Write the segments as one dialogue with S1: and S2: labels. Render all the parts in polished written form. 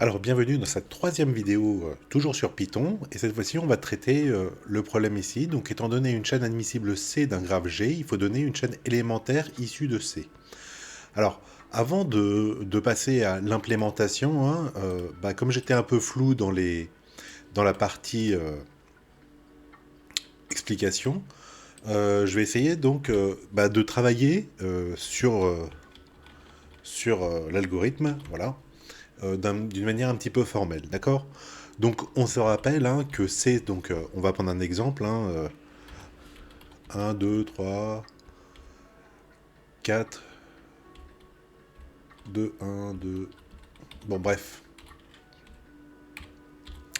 S1: Alors, bienvenue dans cette troisième vidéo, toujours sur Python, et cette fois-ci on va traiter le problème ici. Donc étant donné une chaîne admissible C d'un graphe G, il faut donner une chaîne élémentaire issue de C. Alors, avant de passer à l'implémentation, hein, comme j'étais un peu flou dans la partie explication, je vais essayer donc de travailler sur l'algorithme, voilà, d'une manière un petit peu formelle, d'accord. Donc on se rappelle hein, que c'est, donc on va prendre un exemple, hein, 1, 2, 3, 4, 2, 1, 2, bon bref,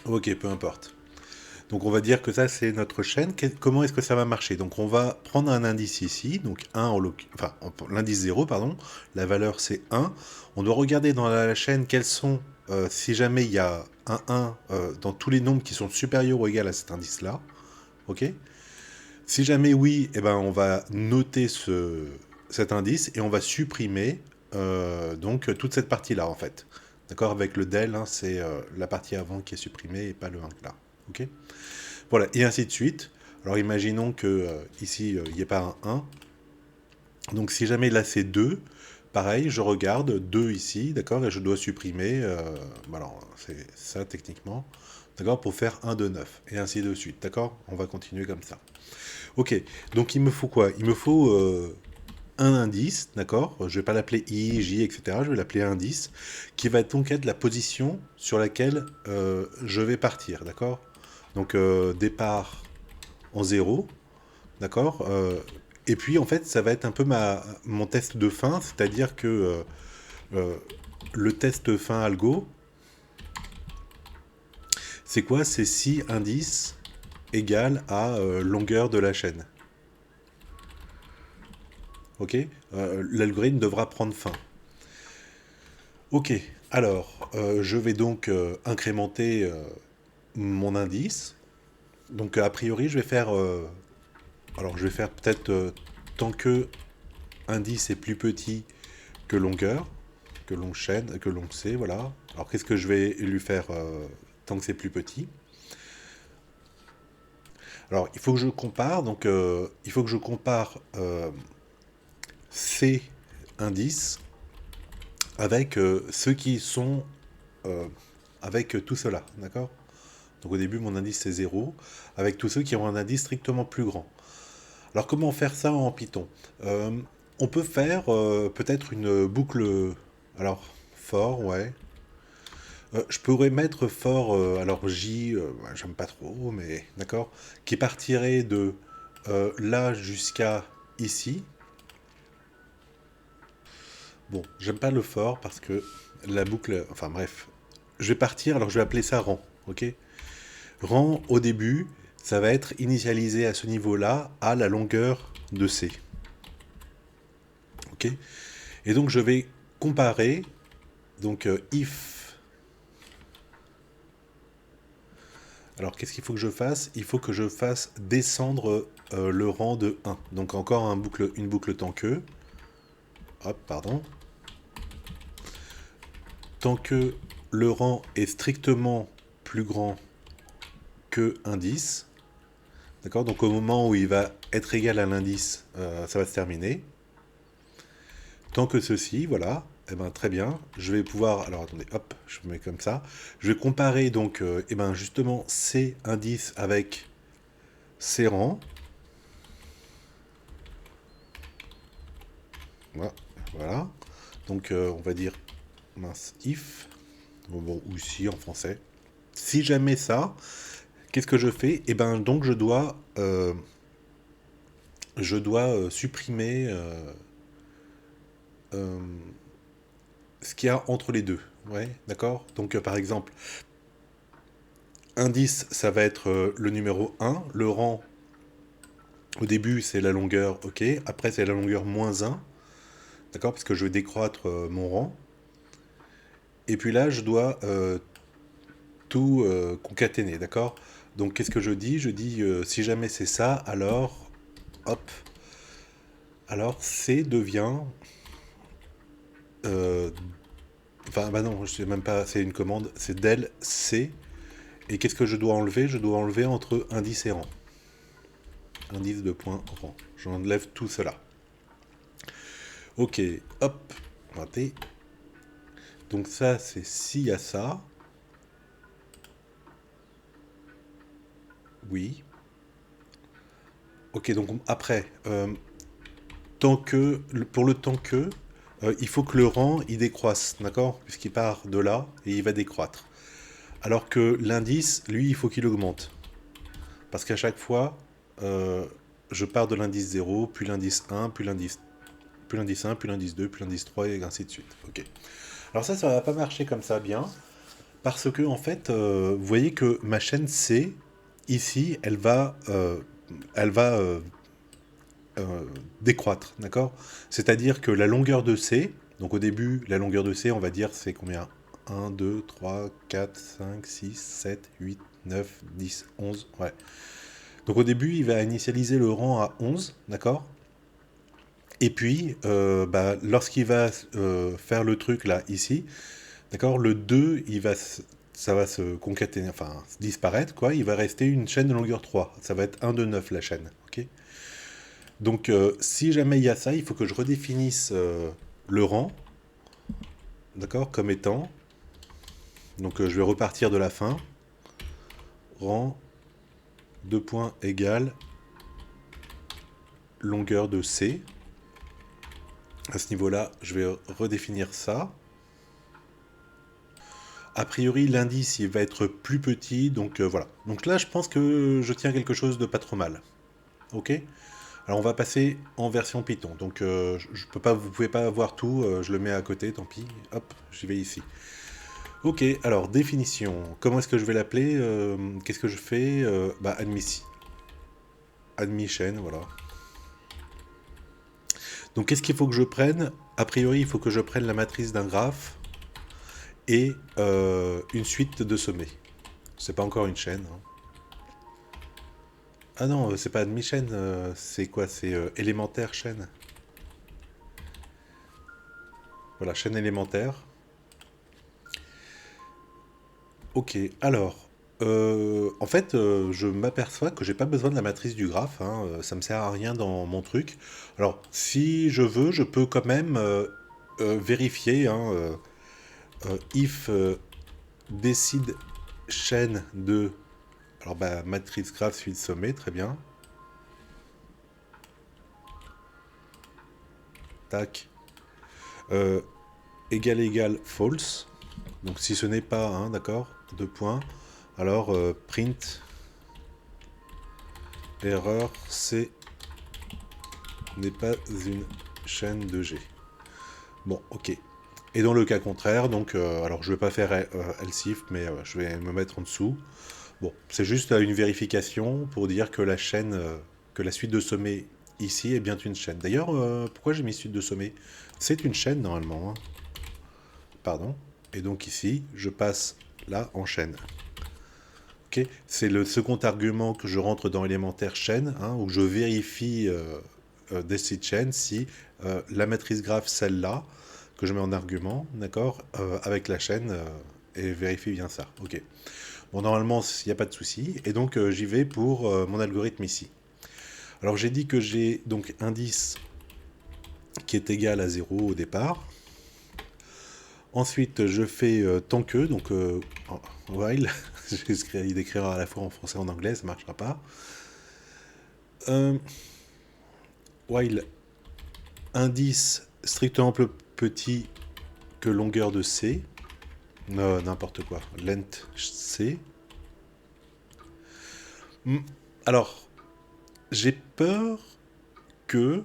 S1: ok, peu importe. Donc on va dire que ça c'est notre chaîne. Comment est-ce que ça va marcher? Donc on va prendre un indice ici, donc 1 enfin l'indice 0, pardon, la valeur c'est 1. On doit regarder dans la chaîne quels sont, si jamais il y a un 1 dans tous les nombres qui sont supérieurs ou égaux à cet indice-là, ok. Si jamais oui, eh ben, on va noter cet indice et on va supprimer donc toute cette partie-là en fait. D'accord. Avec le del, hein, c'est la partie avant qui est supprimée et pas le 1 là. Ok. Voilà, et ainsi de suite. Alors imaginons que ici, il n'y ait pas un 1. Donc si jamais là c'est 2, pareil, je regarde 2 ici, d'accord, et je dois supprimer, alors c'est ça techniquement, d'accord, pour faire 1 de 9, et ainsi de suite, d'accord. On va continuer comme ça. Ok, donc il me faut quoi? Il me faut un indice, d'accord. Je vais pas l'appeler I, J, etc. Je vais l'appeler indice, qui va donc être la position sur laquelle je vais partir, d'accord. Donc départ en 0, d'accord. Et puis en fait, ça va être un peu mon test de fin, c'est-à-dire que euh, le test fin algo, c'est quoi? C'est si indice égale à longueur de la chaîne. Ok. L'algorithme devra prendre fin. Ok, alors je vais donc incrémenter mon indice. Donc a priori je vais faire alors je vais faire peut-être tant que indice est plus petit que longueur, que long chaîne, que long C, voilà. Alors qu'est-ce que je vais lui faire tant que c'est plus petit? Alors il faut que je compare, donc il faut que je compare C indice avec ceux qui sont avec tout cela, d'accord. Donc au début, mon indice c'est 0, avec tous ceux qui ont un indice strictement plus grand. Alors comment faire ça en Python? On peut faire peut-être une boucle, alors for, ouais. Je pourrais mettre for, alors J, ouais, j'aime pas trop, mais d'accord, qui partirait de là jusqu'à ici. Bon, j'aime pas le for parce que la boucle, enfin bref, je vais partir, alors je vais appeler ça rang, ok. Rang, au début, ça va être initialisé à ce niveau-là à la longueur de C. Ok. Et donc je vais comparer, donc if. Alors qu'est-ce qu'il faut que je fasse? Il faut que je fasse descendre le rang de 1. Donc encore une boucle tant que. Hop, pardon. Tant que le rang est strictement plus grand que indice. D'accord. Donc au moment où il va être égal à l'indice, ça va se terminer. Tant que ceci, voilà, eh ben, très bien, je vais pouvoir, alors attendez, hop, je mets comme ça, je vais comparer donc, eh ben, justement, ces indices avec ces rangs, voilà, donc on va dire, mince, if, bon, ou si en français, si jamais ça, qu'est-ce que je fais? Eh ben, donc je dois supprimer euh, ce qu'il y a entre les deux, ouais, d'accord. Donc par exemple, indice, ça va être le numéro 1. Le rang, au début, c'est la longueur, ok. Après, c'est la longueur moins 1. D'accord. Parce que je vais décroître mon rang. Et puis là, je dois tout concaténer. D'accord. Donc, qu'est-ce que je dis? Je dis, si jamais c'est ça, alors, hop. Alors, C devient, euh, Enfin, bah non, je sais même pas, c'est une commande, c'est del C. Et qu'est-ce que je dois enlever? Je dois enlever entre indice et rang. Indice de point rang. J'enlève tout cela. Ok, hop, raté. Donc ça, c'est si à ça. Oui. Ok, donc après, pour le temps que, il faut que le rang, il décroisse, d'accord? Puisqu'il part de là, et il va décroître. Alors que l'indice, lui, il faut qu'il augmente. Parce qu'à chaque fois, euh, je pars de l'indice 0, puis l'indice 1, puis l'indice 1, puis l'indice 2, puis l'indice 3, et ainsi de suite. Ok. Alors ça va pas marcher comme ça bien, parce que en fait, vous voyez que ma chaîne C, ici, elle va décroître, d'accord? C'est-à-dire que la longueur de C, donc au début, la longueur de C, on va dire, c'est combien? 1, 2, 3, 4, 5, 6, 7, 8, 9, 10, 11, ouais. Donc au début, il va initialiser le rang à 11, d'accord? Et puis, lorsqu'il va faire le truc là, ici, d'accord, le 2, ça va se concaténer, enfin, disparaître, quoi. Il va rester une chaîne de longueur 3. Ça va être 1, 2, 9 la chaîne, ok? Donc, si jamais il y a ça, il faut que je redéfinisse le rang, d'accord, comme étant. Donc, je vais repartir de la fin. Rang, 2 points égale longueur de C. À ce niveau-là, je vais redéfinir ça. A priori, l'indice, il va être plus petit, donc voilà. Donc là, je pense que je tiens quelque chose de pas trop mal. Ok? Alors, on va passer en version Python. Donc, je peux pas, vous pouvez pas voir tout, je le mets à côté, tant pis. Hop, j'y vais ici. Ok, alors, définition. Comment est-ce que je vais l'appeler? Qu'est-ce que je fais? Admission, voilà. Donc, qu'est-ce qu'il faut que je prenne? A priori, il faut que je prenne la matrice d'un graphe et une suite de sommets. C'est pas encore une chaîne, hein. Ah non, c'est pas admission, c'est quoi? C'est élémentaire chaîne. Voilà, chaîne élémentaire. Ok, alors, en fait, je m'aperçois que j'ai pas besoin de la matrice du graphe, hein, ça me sert à rien dans mon truc. Alors, si je veux, je peux quand même vérifier, hein, if décide chaîne de, alors bah, matrice graphe suite sommet, très bien. Tac. Euh, égal false. Donc si ce n'est pas, hein, d'accord, deux points. Alors print erreur C n'est pas une chaîne de G. Bon, ok. Et dans le cas contraire, donc, alors je vais pas faire else if, mais je vais me mettre en dessous. Bon, c'est juste une vérification pour dire que la chaîne, que la suite de sommets ici est bien une chaîne. D'ailleurs, pourquoi j'ai mis suite de sommets? C'est une chaîne normalement, hein. Pardon. Et donc ici, je passe là en chaîne. Ok, c'est le second argument que je rentre dans élémentaire chaîne, hein, où je vérifie des sites chaînes si la matrice graphe, celle-là, que je mets en argument, d'accord, avec la chaîne, et vérifie bien ça. Ok. Bon, normalement, il n'y a pas de souci. Et donc, j'y vais pour mon algorithme ici. Alors, j'ai dit que j'ai donc indice qui est égal à 0 au départ. Ensuite, je fais tant que, donc while. J'ai essayé d'écrire à la fois en français et en anglais, ça ne marchera pas. While indice strictement plus petit que longueur de C. Non, n'importe quoi. Length C. Alors, j'ai peur que...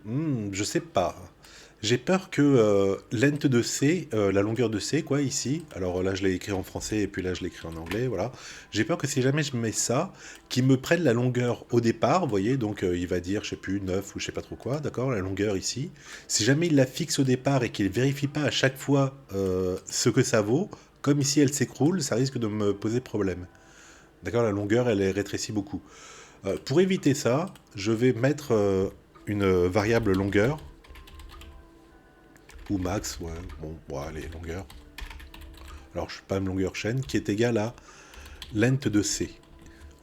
S1: je sais pas. J'ai peur que length de C, la longueur de C, quoi, ici, alors là je l'ai écrit en français et puis là je l'ai écrit en anglais, voilà. J'ai peur que si jamais je mets ça, qu'il me prenne la longueur au départ, vous voyez, donc il va dire, je sais plus, 9 ou je sais pas trop quoi, d'accord, la longueur ici. Si jamais il la fixe au départ et qu'il vérifie pas à chaque fois ce que ça vaut, comme ici elle s'écroule, ça risque de me poser problème. D'accord, la longueur elle est rétrécie beaucoup. Pour éviter ça, je vais mettre une variable longueur ou max, ouais, bon, allez, longueur. Alors je pas longueur chaîne, qui est égale à length de C.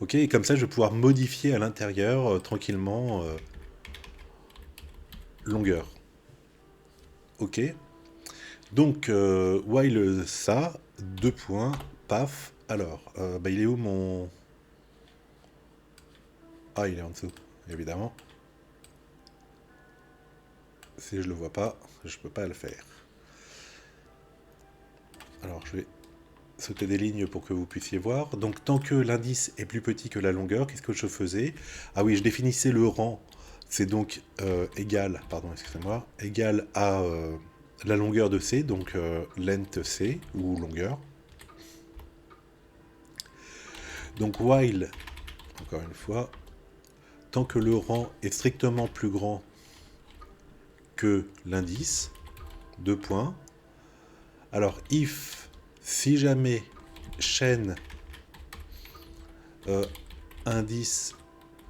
S1: Ok, et comme ça je vais pouvoir modifier à l'intérieur tranquillement longueur. Ok. Donc, while ça, deux points, paf. Alors, bah, il est où mon... Ah, il est en dessous, évidemment. Si je le vois pas, je peux pas le faire. Alors, je vais sauter des lignes pour que vous puissiez voir. Donc, tant que l'indice est plus petit que la longueur, qu'est-ce que je faisais? Ah oui, je définissais le rang. C'est donc égal, pardon, excusez-moi, égal à la longueur de C, donc length C, ou longueur. Donc, while, encore une fois, tant que le rang est strictement plus grand que l'indice, deux points. Alors, if, si jamais chaîne indice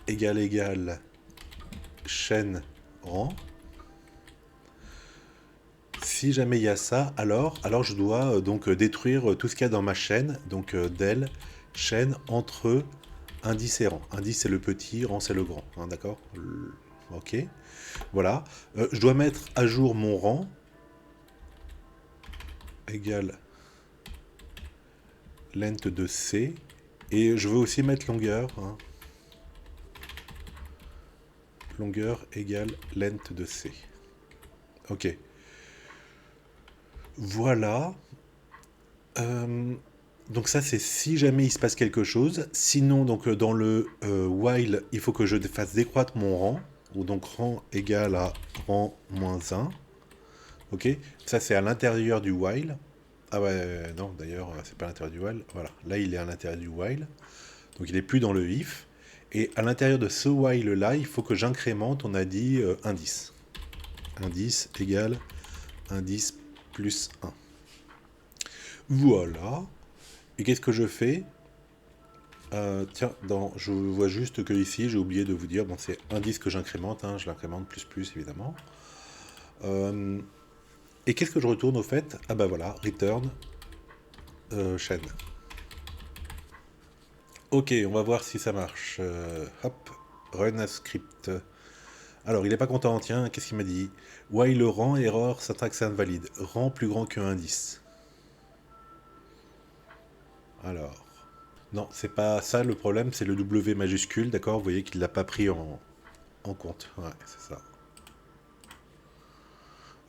S1: égal chaîne rang, si jamais il y a ça, alors je dois donc détruire tout ce qu'il y a dans ma chaîne, donc del, chaîne entre indice et rang. Indice c'est le petit, rang c'est le grand, hein, d'accord? Ok, voilà. Je dois mettre à jour mon rang, égale length de C, et je veux aussi mettre longueur, hein. Longueur égale length de C. Ok. Voilà. Donc ça c'est si jamais il se passe quelque chose. Sinon donc dans le while il faut que je fasse décroître mon rang. Ou donc rang égale à rang moins 1. Ok. Ça c'est à l'intérieur du while. Ah ouais non d'ailleurs c'est pas à l'intérieur du while. Voilà. Là il est à l'intérieur du while. Donc il est plus dans le if. Et à l'intérieur de ce while là il faut que j'incrémente, on a dit indice. Indice égale indice plus 1. Voilà. Et qu'est-ce que je fais? Tiens, je vois juste que ici, j'ai oublié de vous dire, bon, c'est indice que j'incrémente, hein, je l'incrémente plus, évidemment. Et qu'est-ce que je retourne au fait? Ah bah voilà, return chaîne. Ok, on va voir si ça marche. Hop, run a script. Alors, il n'est pas content, tiens, qu'est-ce qu'il m'a dit? While rang, error, syntaxe invalide. Rang plus grand que indice. Alors, non, c'est pas ça le problème, c'est le W majuscule, d'accord? Vous voyez qu'il ne l'a pas pris en compte. Ouais, c'est ça.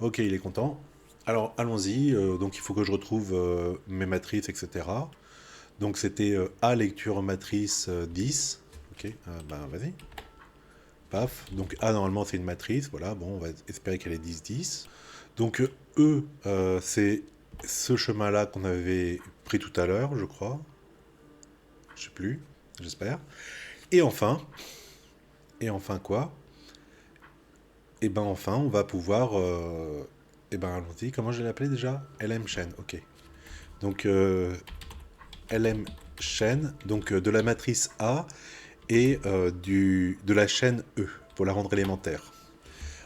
S1: Ok, il est content. Alors, allons-y. Donc, il faut que je retrouve mes matrices, etc. Donc, c'était A lecture matrice 10. Ok, ben vas-y. Paf. Donc, A, normalement, c'est une matrice. Voilà, bon, on va espérer qu'elle est 10-10. Donc, E, c'est ce chemin-là qu'on avait pris tout à l'heure, je crois. Je sais plus, j'espère. Et enfin quoi? Et ben enfin, on va pouvoir... et ben allons-y, comment je l'ai appelé déjà? LM chaîne, ok. Donc LM chaîne, donc de la matrice A et de la chaîne E, pour la rendre élémentaire.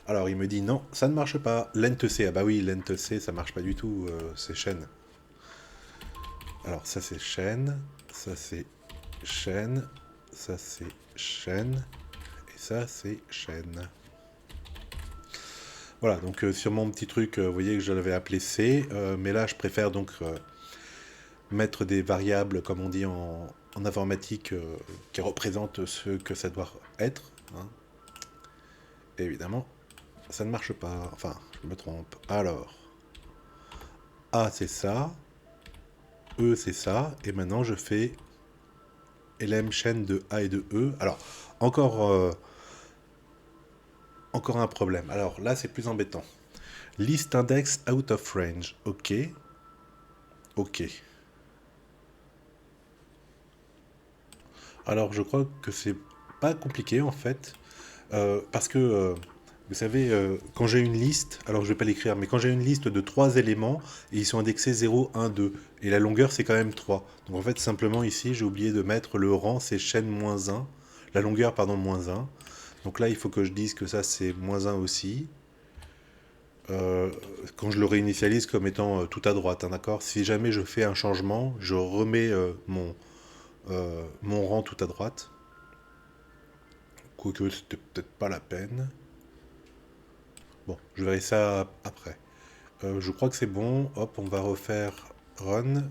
S1: Alors il me dit non, ça ne marche pas. Length C, ah bah oui, length C, ça marche pas du tout, c'est chaîne. Alors ça c'est chaîne, ça c'est chaîne, ça c'est chaîne, et ça c'est chaîne. Voilà, donc sur mon petit truc, vous voyez que je l'avais appelé C, mais là je préfère donc mettre des variables, comme on dit en informatique, qui représentent ce que ça doit être, hein. Et évidemment, ça ne marche pas, enfin, je me trompe. Alors, A c'est ça, E c'est ça, et maintenant je fais LM chaîne de A et de E. Alors, encore un problème. Alors là c'est plus embêtant. List index out of range, ok. Ok. Alors je crois que c'est pas compliqué en fait, parce que vous savez, quand j'ai une liste, alors je vais pas l'écrire, mais quand j'ai une liste de 3 éléments, et ils sont indexés 0, 1, 2, et la longueur c'est quand même 3. Donc en fait simplement ici j'ai oublié de mettre le rang, c'est chaîne moins 1, la longueur pardon moins 1. Donc là il faut que je dise que ça c'est moins 1 aussi. euh, quand je le réinitialise comme étant tout à droite, hein, d'accord? Si jamais je fais un changement, je remets mon rang tout à droite. Quoique c'était peut-être pas la peine. Bon, je verrai ça après. Je crois que c'est bon. Hop, on va refaire run.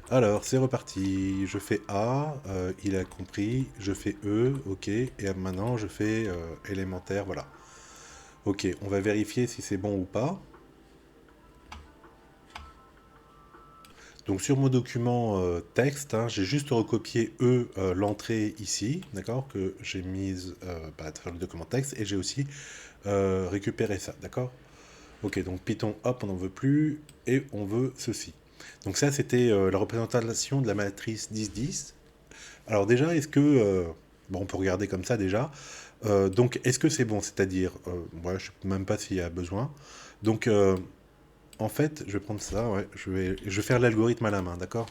S1: Alors, c'est reparti. Je fais A, il a compris. Je fais E, ok. Et maintenant, je fais élémentaire, voilà. Ok, on va vérifier si c'est bon ou pas. Donc sur mon document texte, hein, j'ai juste recopié l'entrée ici, d'accord, que j'ai mise sur le document texte, et j'ai aussi récupéré ça, d'accord. Ok, donc Python, hop, on n'en veut plus, et on veut ceci. Donc ça, c'était la représentation de la matrice 10-10. Alors déjà, est-ce que... bon, on peut regarder comme ça déjà. Donc, est-ce que c'est bon? C'est-à-dire, ouais, je ne sais même pas s'il y a besoin. Donc, en fait, je vais prendre ça, ouais, je vais faire l'algorithme à la main, d'accord?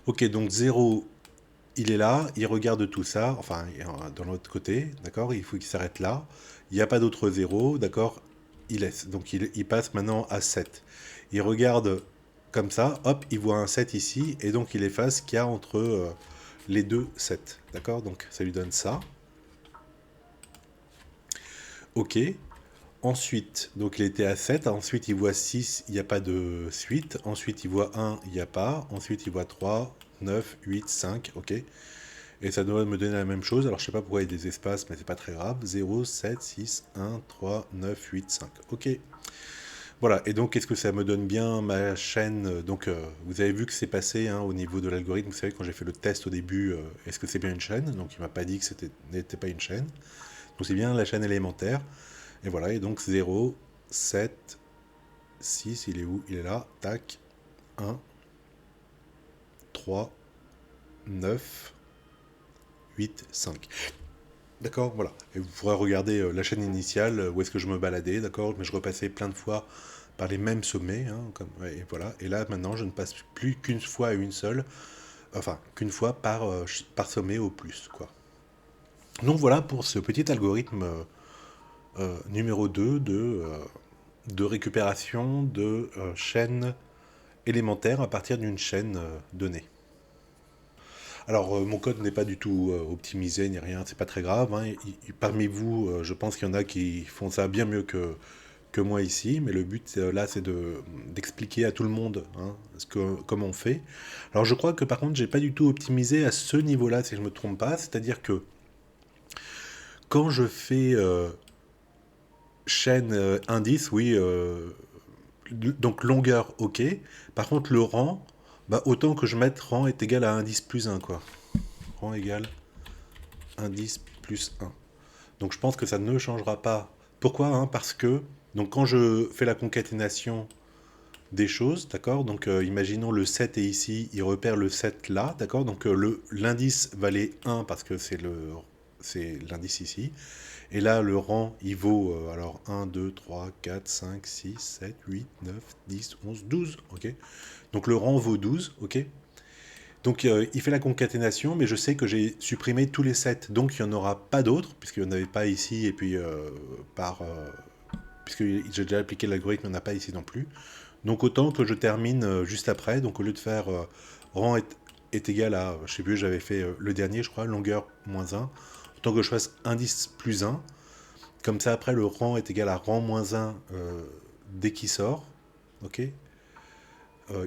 S1: Ok, donc 0, il est là, il regarde tout ça, enfin, dans l'autre côté, d'accord? Il faut qu'il s'arrête là. Il n'y a pas d'autre 0, d'accord? Il laisse. Donc, il passe maintenant à 7. Il regarde comme ça, hop, il voit un 7 ici, et donc il efface ce qu'il y a entre les deux 7, d'accord? Donc, ça lui donne ça. Ok. Ensuite, donc il était à 7. Ensuite, il voit 6, il n'y a pas de suite. Ensuite, il voit 1, il n'y a pas. Ensuite, il voit 3, 9, 8, 5. Ok. Et ça doit me donner la même chose. Alors, je sais pas pourquoi il y a des espaces, mais c'est pas très grave. 0, 7, 6, 1, 3, 9, 8, 5. Ok. Voilà. Et donc, est-ce que ça me donne bien ma chaîne? Donc, vous avez vu que c'est passé hein, au niveau de l'algorithme. Vous savez, quand j'ai fait le test au début, est-ce que c'est bien une chaîne? Donc, il m'a pas dit que c'était n'était pas une chaîne. Donc, c'est bien la chaîne élémentaire. Et voilà, et donc 0, 7, 6, il est où? Il est là, tac, 1, 3, 9, 8, 5. D'accord, voilà. Et vous pourrez regarder la chaîne initiale, où est-ce que je me baladais, d'accord, mais je repassais plein de fois par les mêmes sommets, hein, ouais, et voilà. Et là, maintenant, je ne passe plus qu'une fois à une seule, enfin, qu'une fois par sommet au plus, quoi. Donc voilà pour ce petit algorithme numéro 2 de récupération de chaînes élémentaires à partir d'une chaîne donnée. Alors, mon code n'est pas du tout optimisé ni rien, c'est pas très grave, hein. Parmi vous, je pense qu'il y en a qui font ça bien mieux que moi ici, mais le but là, c'est d'expliquer à tout le monde hein, comment on fait. Alors, je crois que par contre, j'ai pas du tout optimisé à ce niveau-là, si je me trompe pas, c'est-à-dire que quand je fais chaîne indice, oui, donc longueur, ok. Par contre, le rang, bah, autant que je mette rang est égal à indice plus 1, quoi. Rang égale indice plus 1. Donc je pense que ça ne changera pas. Pourquoi hein? Parce que donc quand je fais la concaténation des choses, d'accord? Donc imaginons le 7 est ici, il repère le 7 là, d'accord? Donc l'indice valait 1 parce que c'est l'indice ici. Et là, le rang, il vaut alors 1, 2, 3, 4, 5, 6, 7, 8, 9, 10, 11, 12. Ok. Donc le rang vaut 12. Ok. Donc il fait la concaténation, mais je sais que j'ai supprimé tous les 7. Donc il n'y en aura pas d'autres, puisqu'il n'y en avait pas ici, et puis puisque j'ai déjà appliqué l'algorithme, il n'y en a pas ici non plus. Donc autant que je termine juste après. Donc au lieu de faire rang est égal à, je sais plus, j'avais fait le dernier, je crois, longueur moins 1. Autant que je fasse indice plus 1. Comme ça, après, le rang est égal à rang moins 1 dès qu'il sort. Ok.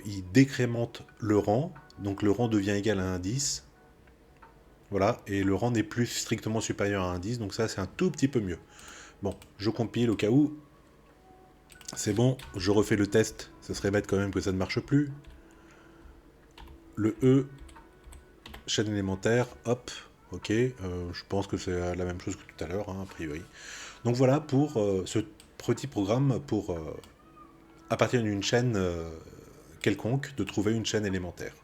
S1: Il décrémente le rang. Donc le rang devient égal à indice. Voilà. Et le rang n'est plus strictement supérieur à indice. Donc ça, c'est un tout petit peu mieux. Bon, je compile au cas où. C'est bon, je refais le test. Ce serait bête quand même que ça ne marche plus. Le E, chaîne élémentaire, hop, ok. Je pense que c'est la même chose que tout à l'heure, hein, a priori. Donc voilà pour ce petit programme pour, à partir d'une chaîne quelconque, de trouver une chaîne élémentaire.